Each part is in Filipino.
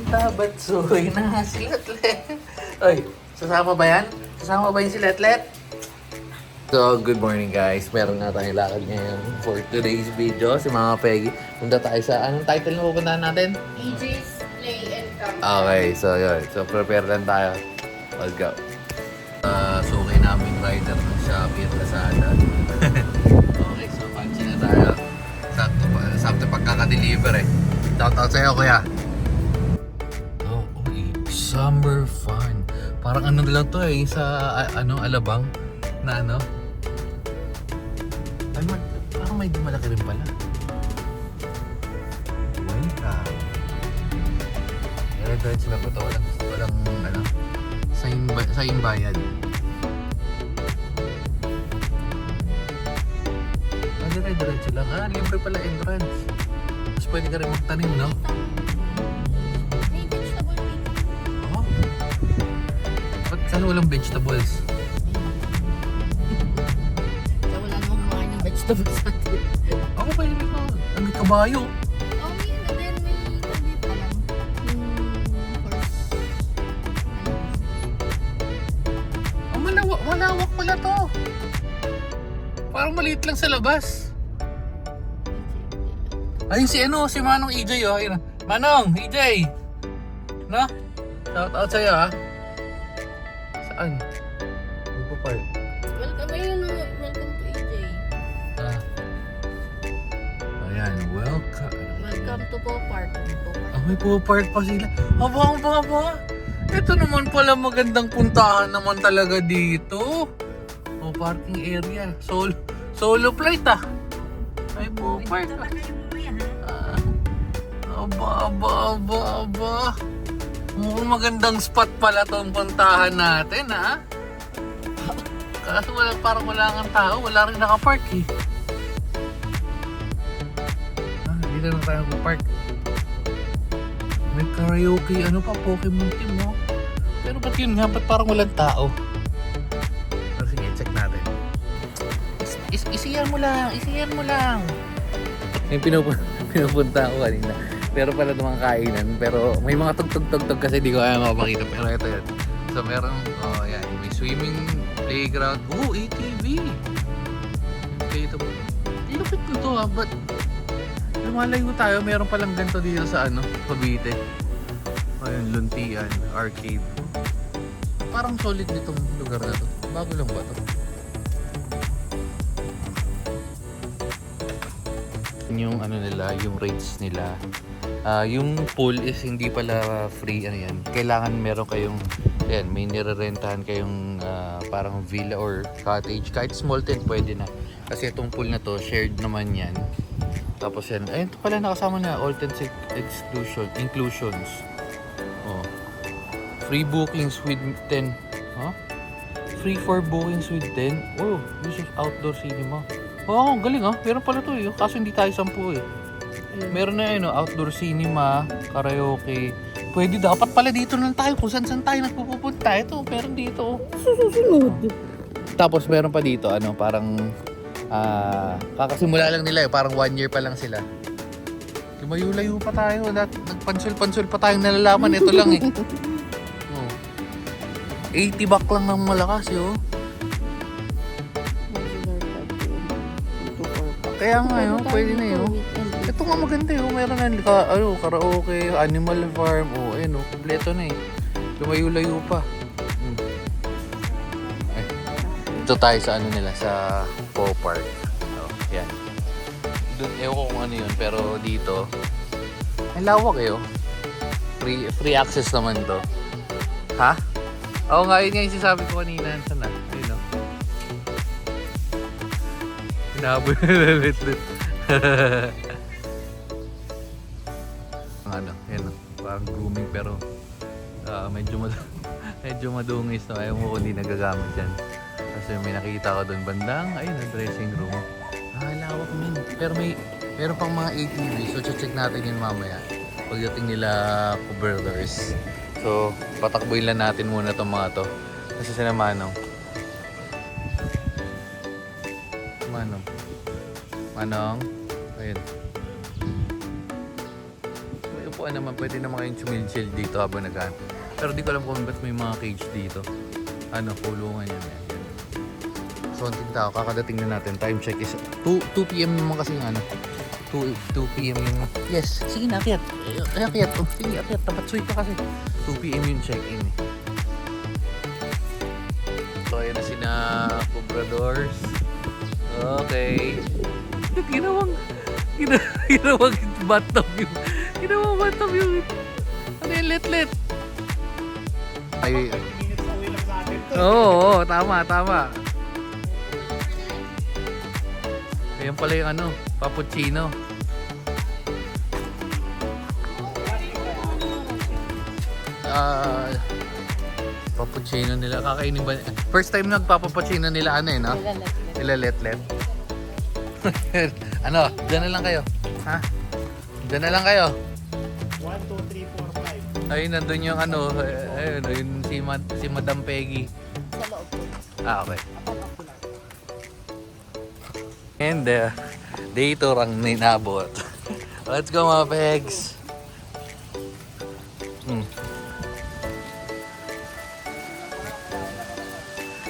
Tabatsoy na si Letlet. Oy, sasama ba yan? Sasama ba yun si Letlet? So, good morning guys. Meron na tayong lakad ngayon for today's video. Si Mama Peggy. Punta tayo sa, anong title na pupuntahan natin? EJ's Play and Come. Okay, so yun. So, prepare lang tayo. Let's go. Suki namin rider ng Shopee at Lazada. Okay, so pansin na tayo. Sakto pagkaka-deliver eh. Shoutout sa'yo, kuya. Oh, summer fun. Parang ano lang to eh, sa Alabang na ano. Ay, parang may malaki rin pala. Welcome. Diretso lang po ito. Walang ano, sign bayad. Diretso lang. Libre pala entrance. Mas pwede ka rin magtanim, no? May vegetable dito. Oo. Ba't saan walang vegetables? So wala namang kumain ng vegetables natin. Ako pa yun ito. Ang may kabayo. Oh, may ano din. May tabi pa lang. Yung horse. Ang malawak pala to. Parang maliit lang sa labas. Ayun si Manong EJ oh. Ayun. Manong EJ. No? Shout out sa'yo ah. Saan? Magpapark. Welcome ayun. Welcome to EJ. Ayan, welcome. Welcome to Park. May po-park pa sila. Aba. Ito naman pala magandang puntahan naman talaga dito. Oh, parking area. Solo flight ah. May po-park ah. Aba. Mukhang magandang spot pala tong puntahan natin ha. Kaso parang wala kang tao. Wala rin nakapark eh. Dito na tayo mag-park. May karaoke, Pokemon team, no? Pero ba't yun nga? Ba't parang walang tao? Pero sige, check natin. Isiyan mo lang. Yung pinupunta ko kanina. Pero pala mga kainan. Pero may mga tugtog kasi di ko kaya mapakita. Pero ito yan. So meron, yan. May swimming playground. ATV! Ito po. Ilupit ko to ha, but lumalayo tayo, meron palang ganito dito sa Cavite. Ayun, Luntian, arcade. Parang solid nitong lugar na to. Bago lang ba to? Yung nila, yung rates nila. Yung pool is hindi pala free yan. Kailangan meron kayong may nirerentahan kayong parang villa or cottage. Kahit small tent pwede na. Kasi itong pool na to, shared naman yan. Tapos yan, ayun ito pala nakasama na all tent inclusions. Oh. Free bookings with 10. Free for bookings with 10. Oh, use of outdoor cinema. Oh, galing meron pala to eh. Kaso hindi tayo 10 eh. Meron na outdoor cinema, karaoke. Pwede dapat pala dito lang tayo kung saan tayo nagpupunta. Ito, meron dito. Susunod. Tapos meron pa dito parang kakasimula lang nila parang 1 year pa lang sila. Lumayo-layo pa tayo. Nagpansul-pansul pa tayong nalalaman. Ito lang eh. 80 back lang ng malakas Kaya nga pwede na Ito nga maganda meron na karaoke, animal farm, kompleto na lumayo-layo pa. Ito tayo sa nila sa Po Park. Yan. Doon ewan ko kung ano yun, pero dito ay lawak free access naman to. Ha? Oo nga, yun nga yung sinasabi ko kanina. Saan na? Ayun hinahabol na lit-lit. Yan parang grooming pero medyo madungis ayaw mo kung di nagagamit yan. Kasi may nakita ko doon bandang, dressing room. Lawak min. Pero meron pang mga ATV, so check natin yun mamaya. Pagdating nila Brothers. So, patakboy lang natin muna itong mga to. Kasi sila Manong. Manong. Ayun. pintuan naman, pwede naman kayong chill dito habang nag-ano. Pero di ko alam kung ba't may mga cage dito. Ano, kulungan yan. So, konting tao, kakadating na natin. Time check is 2 p.m. naman kasi yung ano. 2 p.m. yung... Yes, sige na, akyat. Akyat. Oh, sige, akyat. Tapat suite pa kasi. 2 p.m. yung check-in eh. So, ayan na sina Compradors. Okay. Ginawang bathtub yung... Ginawang bathtub yung... Ano yung let-let? Ay... Oo, tama. Ayan pala yung ano, cappuccino. Cappuccino nila, kakainin ba? First time nagpapapuccino nila ano eh, no? Nila let-let. Ano, dyan na lang kayo. Ha? Dyan na lang kayo. 1, 2, 3, 4, 5. Ayun, nandun yung ano, ayun, si Madam Peggy. Sa loob po. Okay. And dito rang ninabot. Let's go mga pegs.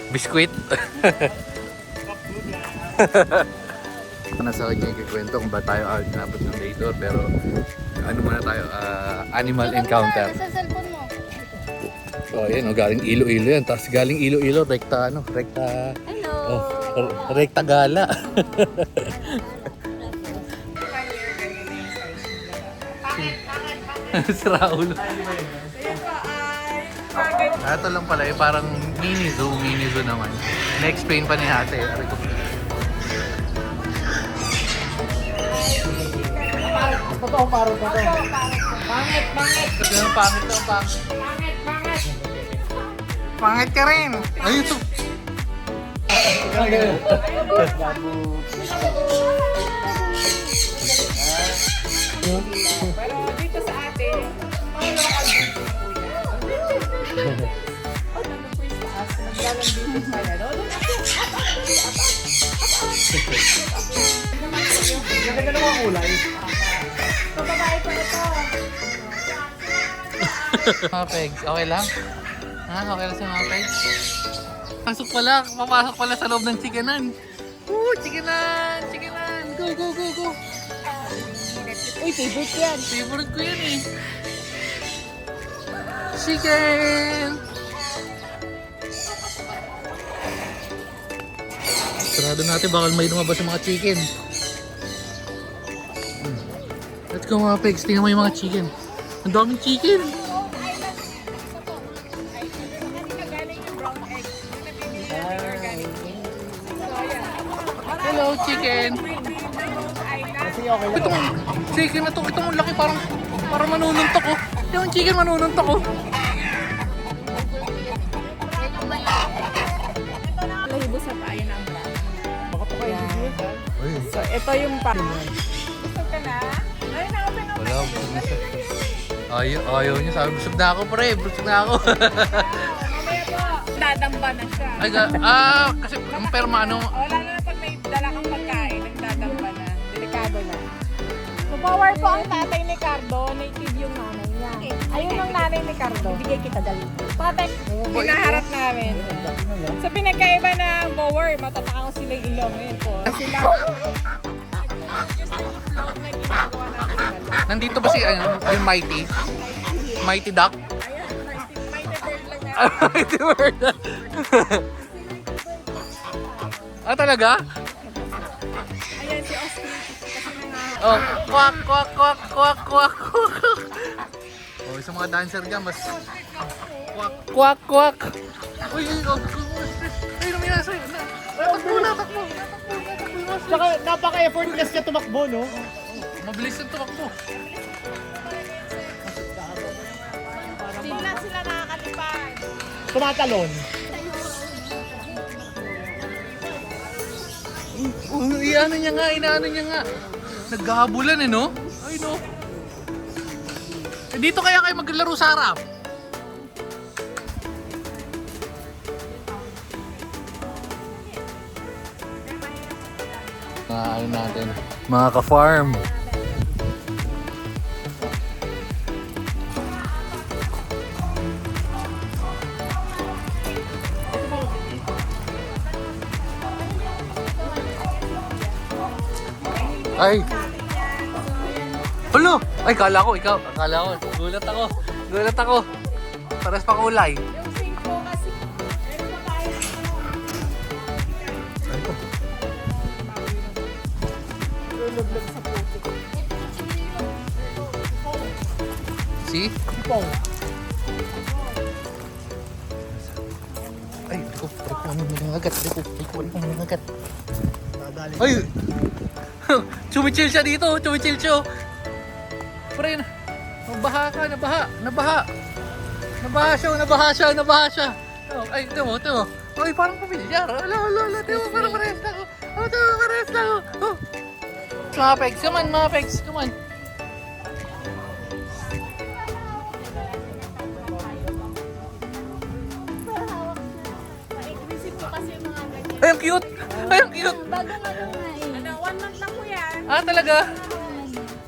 Biskuit. Nasa kanya ikikwento kung ba tayo nabot ng day tour, pero ano muna tayo, animal encounter. Sa cellphone mo. So ayan, galing Iloilo yan. Tapos galing Iloilo, rekta. Hello. Rekta gala. Sira ulo. Ito lang pala, parang mini zoo naman. Na-explain pa ni ate. Totoong paro pa to. Pangit. Pangit ka rin. Ayun to. Pero dito sa atin, mga local dito po yan. O, nandun po yung taas. Naggalang dito sa yan. O, doon Ganda naman ang kulay. So, babae pa ito. Mga pegs, okay lang? Ha? Okay lang sa mga pegs? Papasok pala sa loob ng chickenan. Chickenan! Go! Uy, favorite yan. Favorite ko yan eh. Chicken! Sarado natin, bakal may lumabas yung mga chicken. Let's go mga pegs, tingnan mo yung mga chicken. Ang daming chicken! Hello chicken! Kasi okay lang. Itong chicken na to, itong laki parang manununtok oh. Yung chicken manununtok oh. Lahibo sa tayo ng brown. Baka pa kayo bigyan. So, ito yung pa. Gusto ka na? Ay, na-open up. Wala, busog na siya. Ayaw niya, sabi busog na ako pre, busog na ako. Mamaya po, dadamba na siya. Kasi ang permano. Wala na pag may dala kang pagkain, nagdadamba na. Delikado na. So, power po ang tatay ni Cardo, native yung nanay niya. Ayun ang nanay ni Cardo. Bigay kita dali. Tatay, hinaharap namin. So, pinagkaiba ng mower, matatakaw sila yung ilong. Ngayon po. Sila, just yung float na ginagawa natin. Nandito ba si yung Mighty Duck? Ayun, may bird lang na. Mighty Bird. Talaga? Ayan, si Austin. Kasi nangahaw. Oh, kwak. Oh, sa mga dancer dyan, mas kwak. Uy, luminasa yun. Takbo. Tsaka napaka-effortless niya tumakbo, no? Mabilis yung tumakbo. Sila nakakalipad. Tumatalon. Inaano niya nga. Naghahabulan eh, no? Ay, no. Dito kaya kayo maglaro sa harap. Ano natin, mga ka-farm. Ay! Hulo! Ay, kala ko, ikaw. Akala ko. Gulat ako. Gulat ako. Pares pa kulay. Yung sink po kasi. Meron pa tayo. Ay ko. Lulublog sa putik. See? Sipong. Ay, di ko. Di ko ano nangangagat. Di ko ano nangangagat. Nadali. Ay! Chumichill siya dito. Chumichill siya. Pre, nabaha ka. Nabaha siya. Oh, ay, ito mo. Ay, parang pamilyar. Ala. Ito mo, parang parehas na ako. Oh. Mga pegs, come on. Receive ko kasi yung mga ganyan. Ay, ang cute. Bagong ano nga eh. Ano, 1 month lang po yan. Ah, talaga?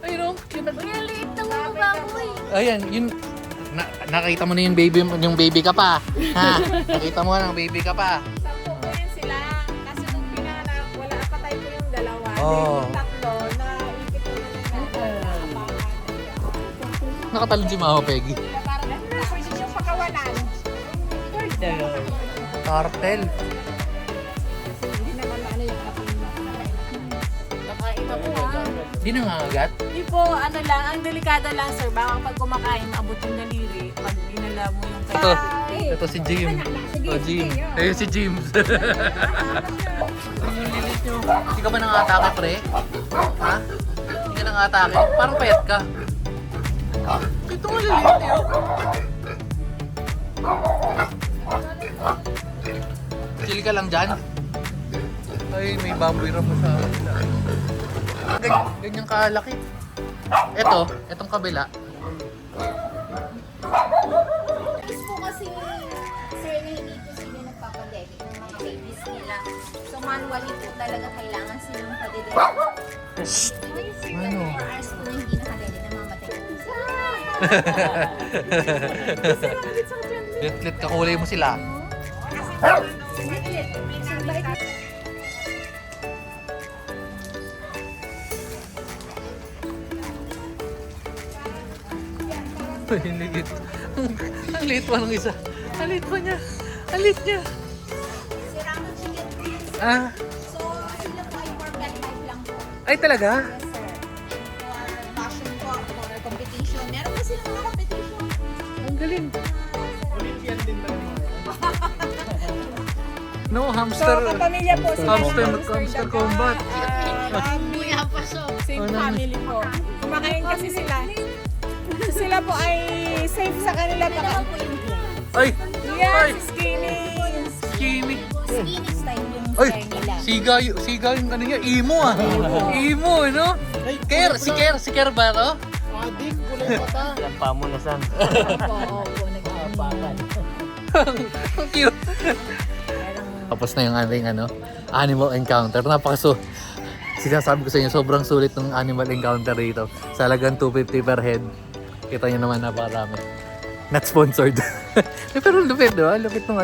Ayun o, cute. Uy, ang liit ng mukha ko eh. Ayan, yun. Nakita mo na yung baby ka pa. Ha? Nakita mo na, baby ka pa. 10 po yan sila. Kasi nung pinanganak, wala patay po yung dalawa. Oo. Yung tatlo, naipit ko na Nakatalon si Mama Peggy. Parang ano na, pwede yung pakawalan. Cartel. Hindi naman ano yung kapatid na nakain na po ah. Di nangangagat? Hindi po, ano lang, ang delikado lang sir, baka pag kumakain, maabot yung daliri, pag inala mo yung Ito si Jim. Jim. Ayun si James. Hindi ka ba nangatake, pre? Ha? Hindi ka nangatake? Parang payat ka. Ito nga liliit yun. Chill ka lang dyan. Ay, may baboy ram mo sa kabila. Ganyan kalaki. Etong kabila. Gusto po kasi sir na hindi po sila nagpapadedit ng mga babies nila. So manually po talaga kailangan silang padedit. Ano? 24 hours po na hindi nakadedit na mamatay. Lit kakulay mo sila. Saglit. Sir, bakit? Ay, liit. Ang liit pa ng isa. Ang liit pa niya. Ang liit niya. Sir, ang chicken please. Ah, So sila po ay for pet life lang po. ay talaga? Yes, sir. And for fashion po, for competition. Meron po silang mga competition. Ang galing. Olympian din ba yung mga? No, So, hamster. kapamilya po sila. Hamster combat. Kuya pa so. Same Ano? family po. Kumakain kasi sila. So, sila po ay safe sa kanila. Ano naman po yung Ay! Ay! Yes, skinny. Skinny. skinny style yung Ay! hair nila. Siga yung ano niya. Imo ah. Imo, no? Si Ker ba to? Adik, kulay mata. Opo, nag-aapakan. Ang cute. Tapos na yung ating animal encounter. Sinasabi ko sa inyo, sobrang sulit ng animal encounter dito. Sa halagang 250 per head. Kita nyo naman, napakarami. Not sponsored. Pero lupit, diba? Lupit ng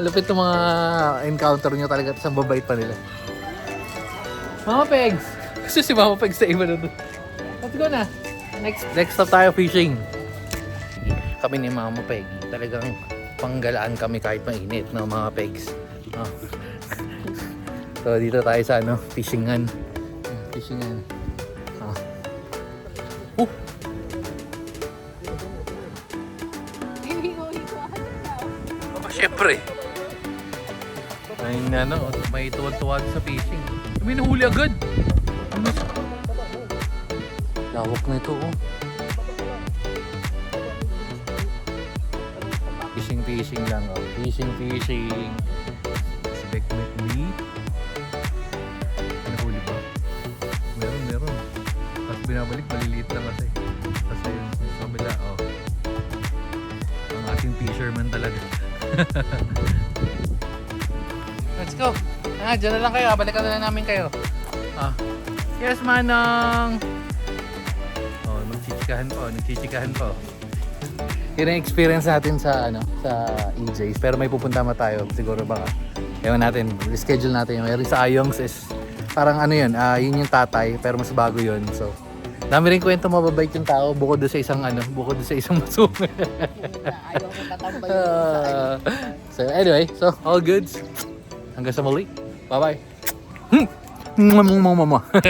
lupit ng mga encounter nyo talaga. Tapos ang babait pa nila. Mama Pegs! Gusto si Mama Pegs sa iba na doon. Let's go na. Next stop tayo fishing. Kami ni Mama Peggy. Talagang panggalaan kami kahit mainit, no, mga Pegs. Oh. So dito tayo sa fishingan. Fishingan. Siyempre. Ay may tuwag-tuwag sa fishing. May nahuli agad. Lawak na ito, oh. Fishing lang, oh. Fishing. Expect with me. Nahuli ba? Meron. Tapos binabalik, maliliit lang kasi. Tapos ayun, sa kabila, oh. Ang ating fisherman talaga. Let's go. Dyan na lang kayo. Balikan na lang namin kayo. Yes, Manong. Nagchichikahan po. Yun ang experience natin sa EJ's. Pero may pupunta tayo siguro baka. Ewan natin, schedule natin. Yung sa Ayongs is Parang ano yun, yun yung tatay, pero mas bago yun. So, dami rin kwento mababait yung tao bukod doon sa isang bukod doon sa isang masungit. Ayaw mo tatambay yung sa ano. So anyway, so all goods. Hanggang sa muli. Bye-bye. Mama.